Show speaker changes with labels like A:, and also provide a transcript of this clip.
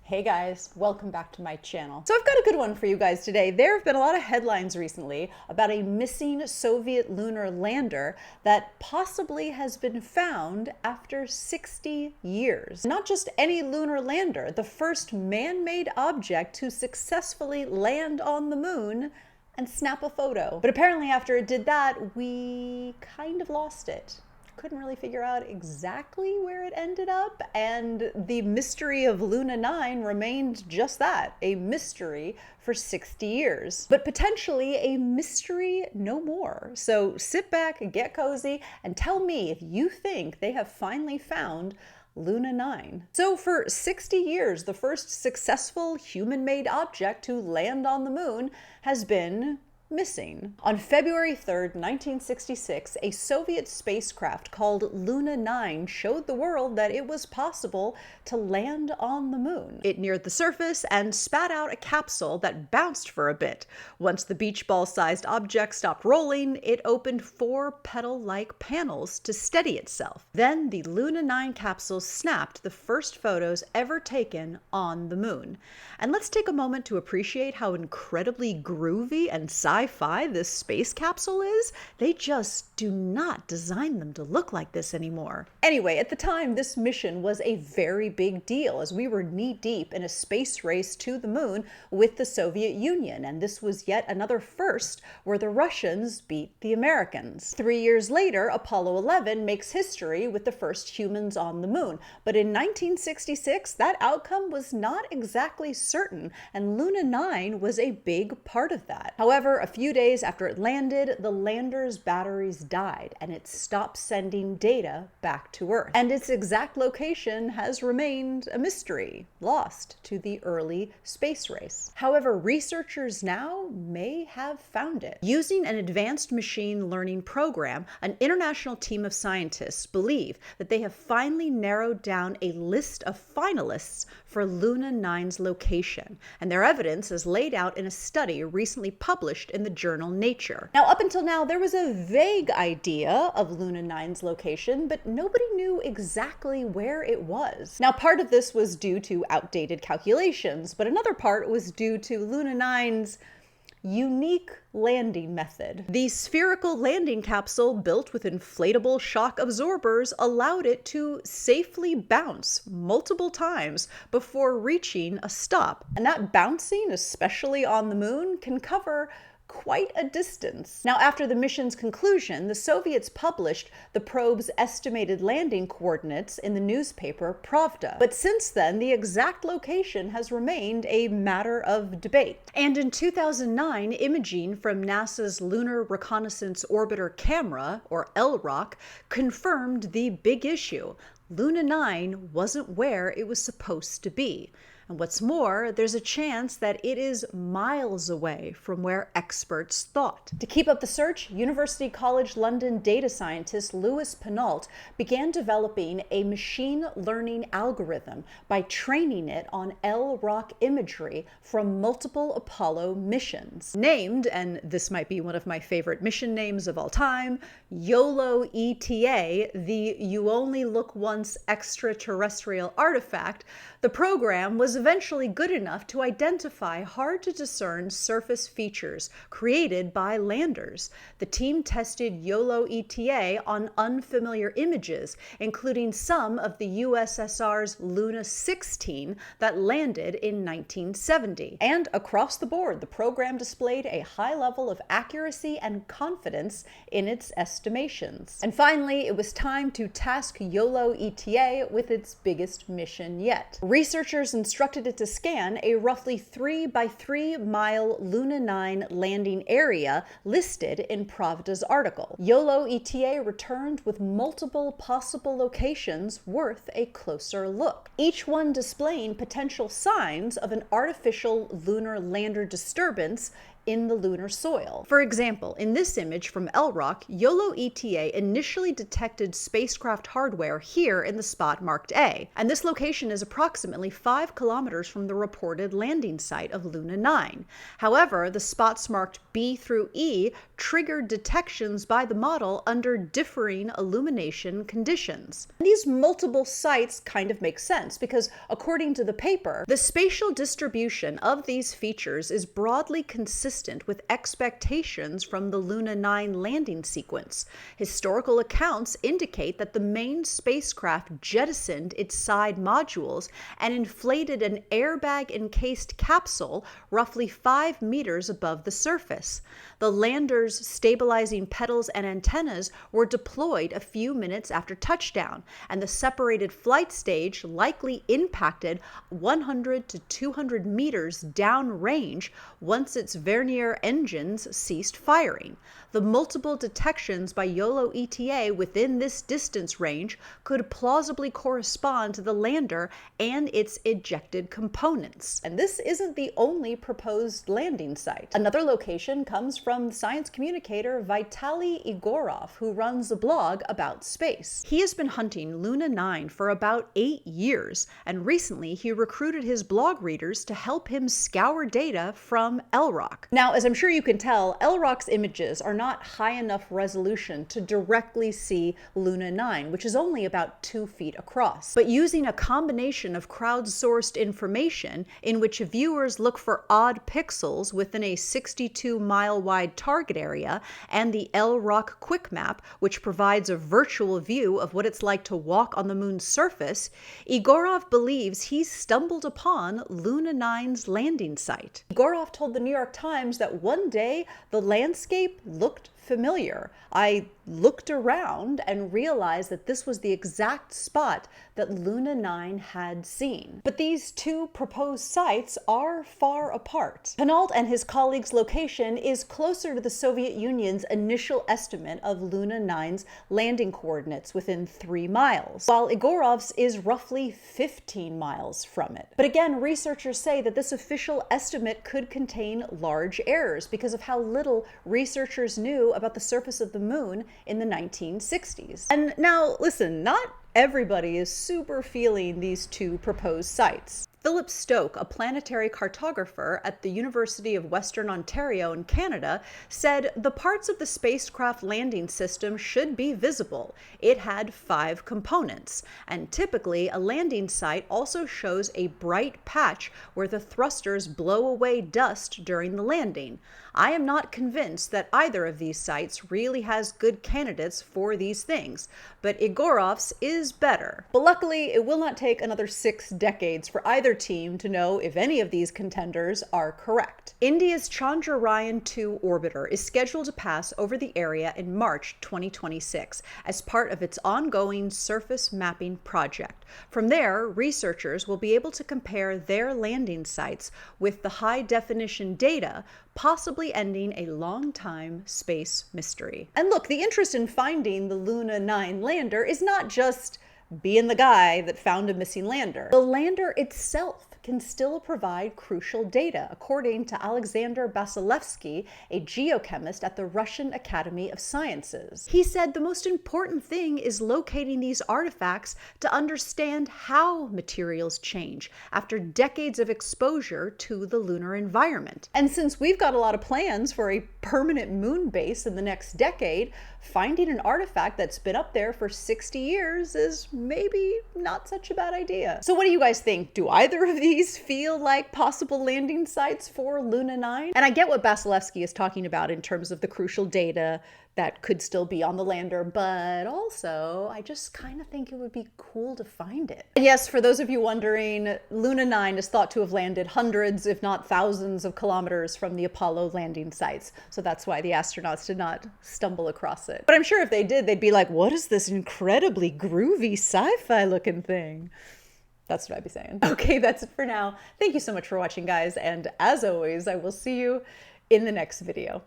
A: Hey guys, welcome back to my channel. So I've got a good one for you guys today. There have been a lot of headlines recently about a missing Soviet lunar lander that possibly has been found after 60 years. Not just any lunar lander, the first man-made object to successfully land on the moon and snap a photo. But apparently after it did that, we kind of lost it. Couldn't really figure out exactly where it ended up, and the mystery of Luna 9 remained just that, a mystery for 60 years. But potentially a mystery no more. So sit back, get cozy, and tell me if you think they have finally found Luna 9. So for 60 years, the first successful human-made object to land on the moon has been missing. On February 3rd, 1966, a Soviet spacecraft called Luna 9 showed the world that it was possible to land on the moon. It neared the surface and spat out a capsule that bounced for a bit. Once the beach ball-sized object stopped rolling, it opened 4 petal-like panels to steady itself. Then the Luna 9 capsule snapped the first photos ever taken on the moon. And let's take a moment to appreciate how incredibly groovy and sci-fi this space capsule is. They just do not design them to look like this anymore. Anyway, at the time, this mission was a very big deal as we were knee-deep in a space race to the moon with the Soviet Union, and this was yet another first where the Russians beat the Americans. 3 years later, Apollo 11 makes history with the first humans on the moon, but in 1966, that outcome was not exactly certain, and Luna 9 was a big part of that. However, a few days after it landed, the lander's batteries died, and it stopped sending data back to Earth. And its exact location has remained a mystery, lost to the early space race. However, researchers now may have found it. Using an advanced machine learning program, an international team of scientists believe that they have finally narrowed down a list of finalists for Luna 9's location, and their evidence is laid out in a study recently published in the journal Nature. Now, up until now, there was a vague idea of Luna 9's location, but nobody knew exactly where it was. Now, part of this was due to outdated calculations, but another part was due to Luna 9's unique landing method. The spherical landing capsule built with inflatable shock absorbers allowed it to safely bounce multiple times before reaching a stop. And that bouncing, especially on the moon, can cover quite a distance. Now, after the mission's conclusion, the Soviets published the probe's estimated landing coordinates in the newspaper Pravda. But since then, the exact location has remained a matter of debate. And in 2009, imaging from NASA's Lunar Reconnaissance Orbiter Camera, or LROC, confirmed the big issue. Luna 9 wasn't where it was supposed to be. And what's more, there's a chance that it is miles away from where experts thought. To keep up the search, University College London data scientist Lewis Penault began developing a machine learning algorithm by training it on LROC imagery from multiple Apollo missions. Named, and this might be one of my favorite mission names of all time, YOLO-ETA, the You Only Look Once extraterrestrial artifact, the program was eventually good enough to identify hard-to-discern surface features created by landers. The team tested YOLO-ETA on unfamiliar images, including some of the USSR's Luna 16 that landed in 1970. And across the board, the program displayed a high level of accuracy and confidence in its estimations. And finally, it was time to task YOLO-ETA with its biggest mission yet. Researchers instructed it to scan a roughly 3 by 3 mile Luna 9 landing area listed in Pravda's article. YOLO-ETA returned with multiple possible locations worth a closer look, each one displaying potential signs of an artificial lunar lander disturbance in the lunar soil. For example, in this image from LROC, YOLO-ETA initially detected spacecraft hardware here in the spot marked A, and this location is approximately 5 kilometers from the reported landing site of Luna 9. However, the spots marked B through E triggered detections by the model under differing illumination conditions. These multiple sites kind of make sense because, according to the paper, the spatial distribution of these features is broadly consistent with expectations from the Luna 9 landing sequence. Historical accounts indicate that the main spacecraft jettisoned its side modules and inflated an airbag-encased capsule roughly 5 meters above the surface. The lander's stabilizing pedals and antennas were deployed a few minutes after touchdown, and the separated flight stage likely impacted 100 to 200 meters downrange once its Vernier engines ceased firing. The multiple detections by YOLO-ETA within this distance range could plausibly correspond to the lander and its ejected components. And this isn't the only proposed landing site. Another location comes from science communicator Vitaly Egorov, who runs a blog about space. He has been hunting Luna 9 for about 8 years, and recently he recruited his blog readers to help him scour data from LROC. Now, as I'm sure you can tell, LROC's images are not high enough resolution to directly see Luna 9, which is only about 2 feet across. But using a combination of crowdsourced information in which viewers look for odd pixels within a 62-mile-wide target area and the LROC Quick Map, which provides a virtual view of what it's like to walk on the moon's surface, Egorov believes he's stumbled upon Luna 9's landing site. Egorov told the New York Times that one day the landscape looked familiar. I looked around and realized that this was the exact spot that Luna 9 had seen. But these two proposed sites are far apart. Penalt and his colleagues' location is closer to the Soviet Union's initial estimate of Luna 9's landing coordinates, within 3 miles, while Egorov's is roughly 15 miles from it. But again, researchers say that this official estimate could contain large errors because of how little researchers knew about the surface of the moon in the 1960s. And now, listen, not everybody is super feeling these two proposed sites. Philip Stoke, a planetary cartographer at the University of Western Ontario in Canada, said the parts of the spacecraft landing system should be visible. It had 5 components, and typically a landing site also shows a bright patch where the thrusters blow away dust during the landing. I am not convinced that either of these sites really has good candidates for these things, but Egorov's is better. But luckily, it will not take another 6 decades for either team to know if any of these contenders are correct. India's Chandrayaan-2 orbiter is scheduled to pass over the area in March 2026 as part of its ongoing surface mapping project. From there, researchers will be able to compare their landing sites with the high-definition data, possibly ending a long-time space mystery. And look, the interest in finding the Luna 9 lander is not just being the guy that found a missing lander. The lander itself can still provide crucial data, according to Alexander Basilevsky, a geochemist at the Russian Academy of Sciences. He said the most important thing is locating these artifacts to understand how materials change after decades of exposure to the lunar environment. And since we've got a lot of plans for a permanent moon base in the next decade, finding an artifact that's been up there for 60 years is maybe not such a bad idea. So what do you guys think? Do either of these feel like possible landing sites for Luna 9? And I get what Basilevsky is talking about in terms of the crucial data that could still be on the lander, but also I just kind of think it would be cool to find it. And yes, for those of you wondering, Luna 9 is thought to have landed hundreds, if not thousands of kilometers from the Apollo landing sites. So that's why the astronauts did not stumble across it. But I'm sure if they did, they'd be like, what is this incredibly groovy sci-fi looking thing? That's what I'd be saying. Okay, that's it for now. Thank you so much for watching, guys. And as always, I will see you in the next video.